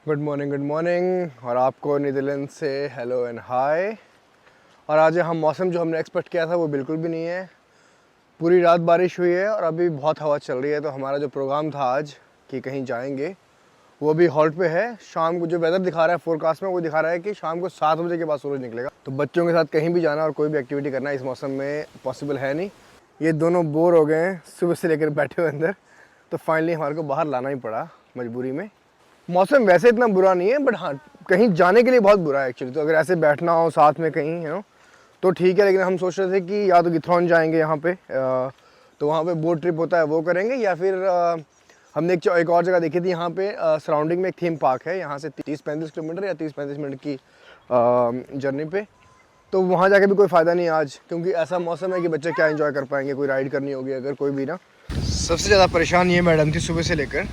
Good morning और आपको Netherlands से हेलो एंड हाय। और आज हम मौसम जो हमने एक्सपेक्ट किया था वो बिल्कुल भी नहीं है। पूरी रात बारिश हुई है और अभी बहुत हवा चल रही है, तो हमारा जो प्रोग्राम था आज कि कहीं जाएंगे वो भी हॉल्ट पे है। शाम को जो वेदर दिखा रहा है फोरकास्ट में वो दिखा रहा है कि शाम को 7 बजे के बाद सूरज निकलेगा, तो बच्चों के साथ कहीं भी जाना और कोई भी एक्टिविटी करना इस मौसम में पॉसिबल है नहीं। ये दोनों बोर हो गए हैं सुबह से लेकर बैठे हुए अंदर, तो फाइनली हमारे को बाहर लाना ही पड़ा मजबूरी में। मौसम वैसे इतना बुरा नहीं है, बट हाँ कहीं जाने के लिए बहुत बुरा है एक्चुअली। तो अगर ऐसे बैठना हो साथ में कहीं तो ठीक है, लेकिन हम सोच रहे थे कि या तो गिथरॉन जाएंगे यहाँ पे, तो वहाँ पे बोट ट्रिप होता है वो करेंगे, या फिर हमने एक और जगह देखी थी यहाँ पे सराउंडिंग में एक थीम पार्क है, यहाँ से 30-35 किलोमीटर या 30-35 मिनट की जर्नी पे। तो वहाँ जाके भी कोई फ़ायदा नहीं आज, क्योंकि ऐसा मौसम है कि बच्चे क्या एंजॉय कर पाएंगे। कोई राइड करनी होगी अगर कोई भी ना। सबसे ज़्यादा परेशान ये मैडम थी सुबह से लेकर,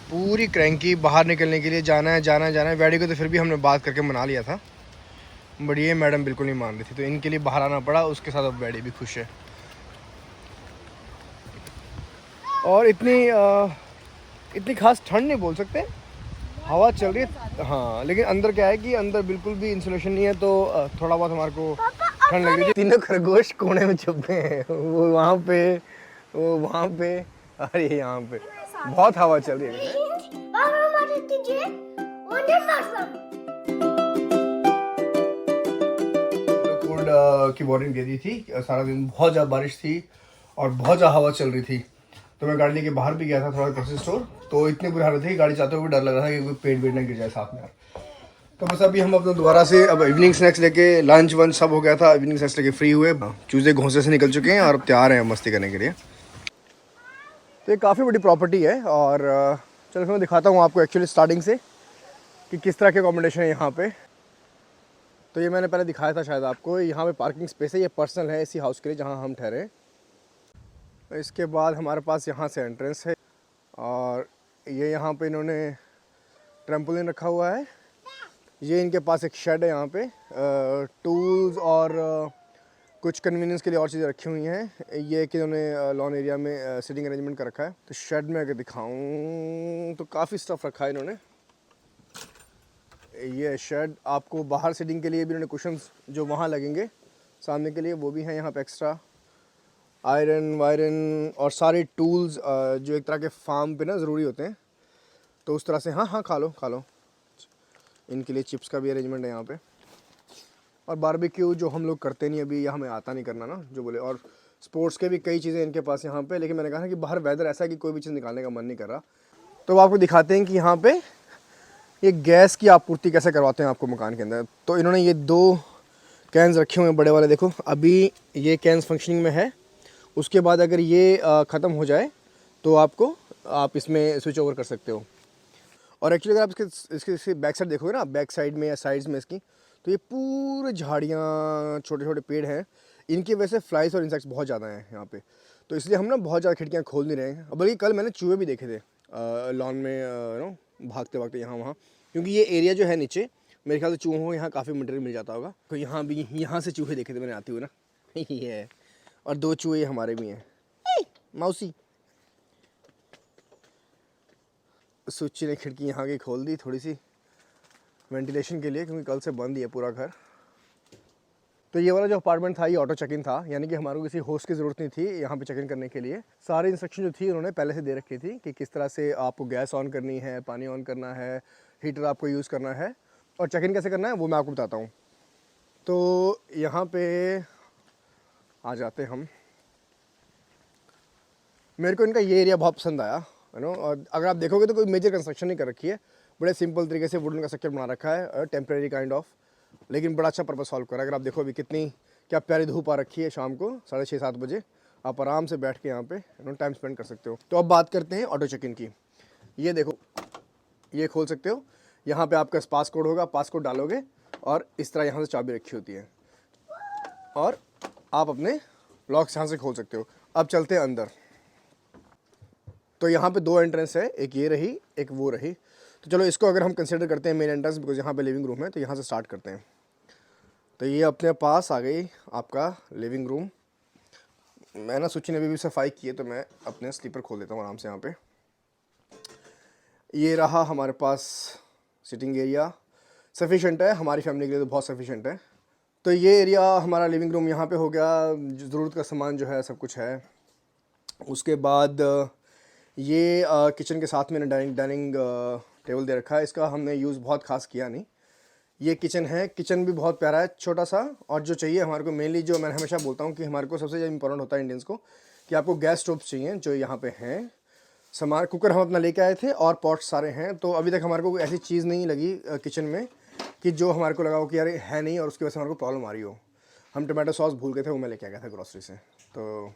पूरी क्रैंकी बाहर निकलने के लिए, जाना है जाना है जाना है। वैडी को तो फिर भी हमने बात करके मना लिया था, बट ये मैडम बिल्कुल नहीं मान रही थी, तो इनके लिए बाहर आना पड़ा। उसके साथ अब वैडी भी खुश है। और इतनी खास ठंड नहीं बोल सकते, हवा चल रही है हाँ, लेकिन अंदर क्या है कि अंदर बिल्कुल भी इंसुलेशन नहीं है, तो थोड़ा बहुत हमारे को ठंड लग रही थी। तीनों खरगोश कोने में छुपे हैं, वो वहाँ पे, वो वहाँ पे और ये यहाँ पे। बहुत हवा चल रही है। की वार्निंग दे दी थी, सारा दिन बहुत ज़्यादा बारिश थी और बहुत ज़्यादा हवा चल रही थी, तो मैं गाड़ी लेके बाहर भी गया था थोड़ा ग्रोसरी स्टोर। तो इतनी बुरी हालत थी, गाड़ी चलाते हुए डर लग रहा था कि कोई पेड़ वेड़ ना गिर जाए साथ में यार। तो बस अभी हम अपना दोबारा से अब इवनिंग स्नैक्स लेके, लंच वंच सब हो गया था, इवनिंग स्नैक्स लेके फ्री हुए, चूजे घोंसे से निकल चुके हैं और अब तैयार हैं मस्ती करने के लिए। तो ये काफ़ी बड़ी प्रॉपर्टी है और चलो मैं दिखाता हूँ आपको एक्चुअली स्टार्टिंग से कि किस तरह के अकोमोडेशन है यहाँ पे। तो ये मैंने पहले दिखाया था शायद आपको, यहाँ पे पार्किंग स्पेस है, ये पर्सनल है इसी हाउस के लिए जहाँ हम ठहरे। इसके बाद हमारे पास यहाँ से एंट्रेंस है और ये यहाँ पे इन्होंने ट्रैम्पोलिन रखा हुआ है। ये इनके पास एक शेड है यहाँ पे, टूल्स और कुछ कन्वीनियंस के लिए और चीज़ें रखी हुई हैं। ये कि इन्होंने लॉन एरिया में सिटिंग अरेंजमेंट कर रखा है। तो शेड में अगर दिखाऊं तो काफ़ी स्टफ़ रखा है इन्होंने। ये शेड आपको बाहर सिटिंग के लिए भी इन्होंने कुशन्स जो वहाँ लगेंगे सामने के लिए वो भी हैं यहाँ पे एक्स्ट्रा। आयरन वायरन और सारे टूल्स जो एक तरह के फार्म पे ना ज़रूरी होते हैं, तो उस तरह से। हाँ हाँ खा लो खा लो। इनके लिए चिप्स का भी अरेंजमेंट है यहाँ पे। और बारबेक्यू जो हम लोग करते नहीं अभी, या हमें आता नहीं करना ना जो बोले। और स्पोर्ट्स के भी कई चीज़ें इनके पास यहाँ पे, लेकिन मैंने कहा कि बाहर वेदर ऐसा है कि कोई भी चीज़ निकालने का मन नहीं कर रहा। तो आपको दिखाते हैं कि यहाँ पे ये गैस की आपूर्ति कैसे करवाते हैं आपको मकान के अंदर। तो इन्होंने ये 2 कैंस रखे हुए हैं बड़े वाले, देखो अभी ये कैंस फंक्शनिंग में है। उसके बाद अगर ये ख़त्म हो जाए तो आप इसमें स्विच ओवर कर सकते हो। और एक्चुअली अगर आप इसके बैक साइड देखोगे ना, बैक साइड में या साइड्स में इसकी, तो ये पूरे झाड़ियाँ छोटे छोटे पेड़ हैं। इनकी वजह से फ्लाइज और इंसेक्ट्स बहुत ज़्यादा हैं यहाँ पे, तो इसलिए हम ना बहुत ज़्यादा खिड़कियाँ खोल नहीं रहे हैं। बल्कि कल मैंने चूहे भी देखे थे लॉन में भागते भागते यहाँ वहाँ, क्योंकि ये एरिया जो है नीचे, मेरे ख्याल से चूहों को यहाँ काफ़ी मटेरियल मिल जाता होगा। तो यहाँ भी, यहाँ से चूहे देखे थे मैंने आते हुए ना। ये है, और 2 चूहे हमारे भी हैं। मौसी सुच्ची ने खिड़की यहाँ की खोल दी थोड़ी सी वेंटिलेशन के लिए, क्योंकि कल से बंद ही है पूरा घर। तो ये वाला जो अपार्टमेंट था ये ऑटो चेक इन था, यानी कि हमारे को किसी होस्ट की ज़रूरत नहीं थी यहाँ पे चेक इन करने के लिए। सारी इंस्ट्रक्शन जो थी उन्होंने पहले से दे रखी थी कि किस तरह से आपको गैस ऑन करनी है, पानी ऑन करना है, हीटर आपको यूज़ करना है, और चेक इन कैसे करना है वो मैं आपको बताता हूँ। तो यहाँ पे आ जाते हम। मेरे को इनका ये एरिया बहुत पसंद आया, और अगर आप देखोगे तो कोई मेजर कंस्ट्रक्शन नहीं कर रखी है, बड़े सिंपल तरीके से वुडन का स्ट्रक्चर बना रखा है, टेम्परेरी काइंड ऑफ, लेकिन बड़ा अच्छा पर्पस सॉल्व कर रहा है। अगर आप देखो अभी कितनी क्या प्यारी धूप आ रखी है, शाम को 6:30-7 बजे आप आराम से बैठ के यहाँ पे टाइम स्पेंड कर सकते हो। तो अब बात करते हैं ऑटो चेक इन की। ये देखो, ये खोल सकते हो, यहाँ पे आपका पासकोड होगा, पासकोड डालोगे और इस तरह यहाँ से चाबी रखी होती है, और आप अपने लॉक यहाँ से खोल सकते हो। अब चलते हैं अंदर। तो यहाँ पे 2 एंट्रेंस है, एक ये रही एक वो रही। तो चलो इसको अगर हम कंसिडर करते हैं मेन एंट्रेंस, बिकॉज यहाँ पे लिविंग रूम है, तो यहाँ से स्टार्ट करते हैं। तो ये अपने पास आ गई आपका लिविंग रूम। मैं ना सुची ने भी सफाई की है, तो मैं अपने स्लीपर खोल देता हूँ आराम से यहाँ पे। ये रहा हमारे पास सिटिंग एरिया सफिशेंट है, हमारी फैमिली के लिए तो बहुत सफिशेंट है। तो ये एरिया हमारा लिविंग रूम यहाँ पे हो गया, ज़रूरत का सामान जो है सब कुछ है। उसके बाद ये किचन के साथ में डाइनिंग टेबल दे रखा है। इसका हमने यूज़ बहुत खास किया नहीं। ये किचन है, किचन भी बहुत प्यारा है, छोटा सा। और जो चाहिए हमारे को मेनली, जो मैं हमेशा बोलता हूँ कि हमारे को सबसे ज़्यादा इंपॉर्टेंट होता है इंडियंस को, कि आपको गैस स्टोव चाहिए, जो यहाँ पे हैं। सामान कुकर हम अपना लेके आए थे और पॉट सारे हैं। तो अभी तक हमारे को कोई ऐसी चीज़ नहीं लगी किचन में कि जो हमारे को लगा हो कि यार है नहीं और उसकी वजह से हमारे को प्रॉब्लम आ रही हो। हम टमाटो सॉस भूल गए थे, वो मैं लेके आ गया था ग्रॉसरी से। तो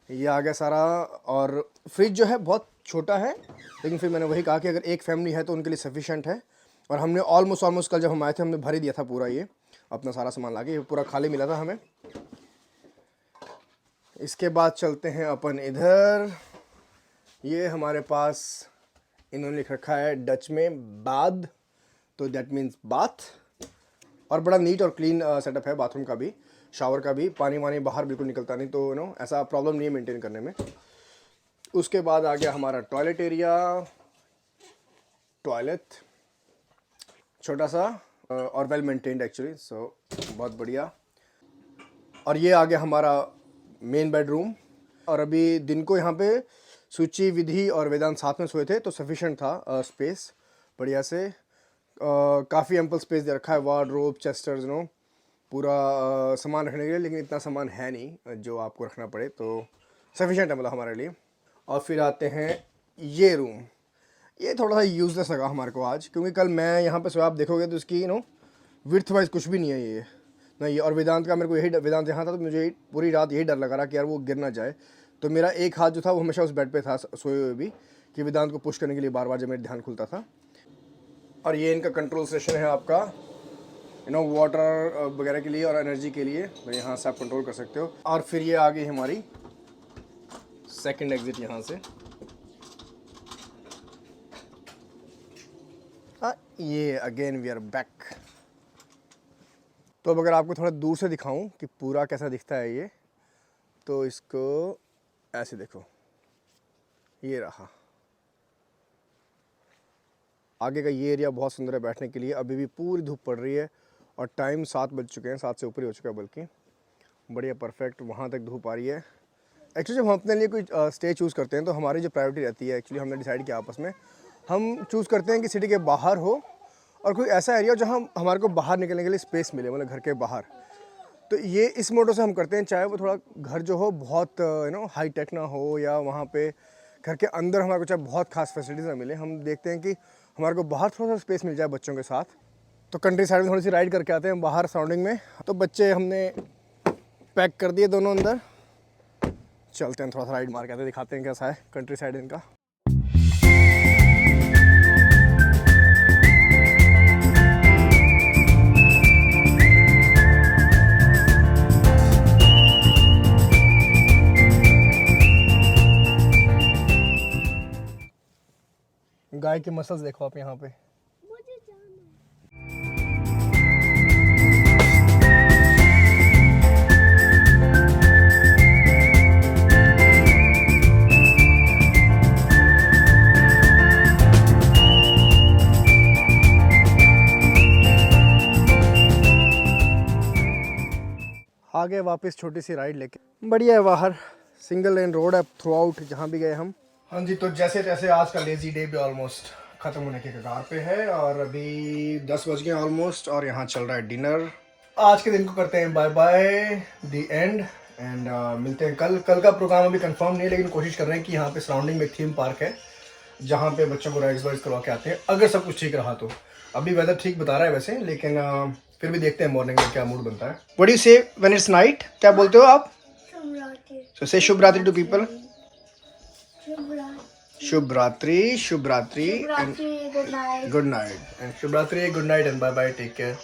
ये आ गया सारा। और फ्रिज जो है बहुत छोटा है, लेकिन फिर मैंने वही कहा कि अगर एक फैमिली है तो उनके लिए सफिशेंट है। और हमने ऑलमोस्ट कल जब हम आए थे हमने भर ही दिया था पूरा, ये अपना सारा सामान लाके पूरा खाली मिला था हमें। इसके बाद चलते हैं अपन इधर। ये हमारे पास इन्होंने लिख रखा है डच में बाद, तो दैट मीन्स बाथ। और बड़ा नीट और क्लीन सेटअप है बाथरूम का भी, शावर का भी। पानी वानी बाहर बिल्कुल निकलता नहीं, तो ऐसा प्रॉब्लम नहीं है मेंटेन करने में। उसके बाद आ गया हमारा टॉयलेट एरिया। टॉयलेट छोटा सा और वेल मेंटेन्ड एक्चुअली, सो बहुत बढ़िया। और ये आ गया हमारा मेन बेडरूम। और अभी दिन को यहाँ पे सूची, विधि और वेदांत साथ में सोए थे, तो सफिशेंट था स्पेस बढ़िया से। काफ़ी एम्पल स्पेस दे रखा है, वार्डरोब, चेस्टर्स, पूरा सामान रखने के लिए। लेकिन इतना सामान है नहीं जो आपको रखना पड़े, तो सफिशेंट है मतलब हमारे लिए। और फिर आते हैं ये रूम। ये थोड़ा सा यूज़लेस लगा हमारे को आज, क्योंकि कल मैं यहाँ पे सोया, आप देखोगे तो इसकी विड्थ वाइज कुछ भी नहीं है ये ना ये। और वेदांत का मेरे को यही वेदांत यहाँ था तो मुझे पूरी रात यही डर लगा रहा कि यार वो गिर ना जाए। तो मेरा एक हाथ जो था वो हमेशा उस बेड पे था सोए हुए भी, कि वेदांत को पुश करने के लिए बार बार जब मेरा ध्यान खुलता था। और ये इनका कंट्रोल स्टेशन है आपका, वाटर वगैरह के लिए और एनर्जी के लिए, तो यहाँ से आप कंट्रोल कर सकते हो। और फिर ये आ गई हमारी सेकंड एग्जिट यहाँ से। ये अगेन वी आर बैक। तो अब अगर आपको थोड़ा दूर से दिखाऊं कि पूरा कैसा दिखता है ये, तो इसको ऐसे देखो, ये रहा आगे का ये एरिया। बहुत सुंदर है बैठने के लिए। अभी भी पूरी धूप पड़ रही है और टाइम 7 बज चुके हैं, 7 से ऊपर ही हो चुका है बल्कि। बढ़िया परफेक्ट वहाँ तक धूप आ रही है। एक्चुअली जब हम अपने लिए कोई स्टे चूज़ करते हैं तो हमारी जो प्रायोरिटी रहती है, एक्चुअली हमने डिसाइड किया आपस में, हम चूज़ करते हैं कि सिटी के बाहर हो और कोई ऐसा एरिया जहाँ हमारे को बाहर निकलने के लिए स्पेस मिले, मतलब घर के बाहर। तो ये इस मोटो से हम करते हैं, चाहे वो थोड़ा घर जो हो बहुत हाई टेक ना हो, या वहाँ पे घर के अंदर हमारे को चाहे बहुत खास फैसिलिटीज़ ना मिले, हम देखते हैं कि हमारे को बाहर थोड़ा सा स्पेस मिल जाए बच्चों के साथ। तो कंट्री साइड में थोड़ी सी राइड करके आते हैं बाहर सराउंडिंग में। तो बच्चे हमने पैक कर दिए दोनों अंदर, चलते हैं थोड़ा सा राइड मार के आते हैं, दिखाते हैं कैसा है कंट्री साइड इनका। गाय के मसल्स देखो आप यहाँ पे। आ गए वापस छोटी सी राइड लेके। बढ़िया है बाहर, सिंगल लेन रोड है थ्रू आउट जहाँ भी गए हम। हाँ जी, तो जैसे तैसे आज का लेजी डे भी ऑलमोस्ट ख़त्म होने के कगार पे है और अभी 10 बज गए ऑलमोस्ट और यहाँ चल रहा है डिनर। आज के दिन को करते हैं bye bye, the end. And मिलते हैं कल। कल का प्रोग्राम अभी कंफर्म नहीं है, लेकिन कोशिश कर रहे हैं कि यहाँ पे सराउंडिंग में एक थीम पार्क है जहाँ पे बच्चों को राइड्स वाइड्स करवा के आते हैं, अगर सब कुछ ठीक रहा तो। अभी वेदर ठीक बता रहा है वैसे, लेकिन फिर भी देखते हैं मॉर्निंग में क्या मूड बनता है। व्हाट डू यू से व्हेन इट्स नाइट? क्या बोलते हो आप? सो से शुभ रात्रि टू पीपल। शुभ रात्रि, शुभ रात्रि, गुड नाइट, एंड शुभ रात्रि, good night and bye bye, take care.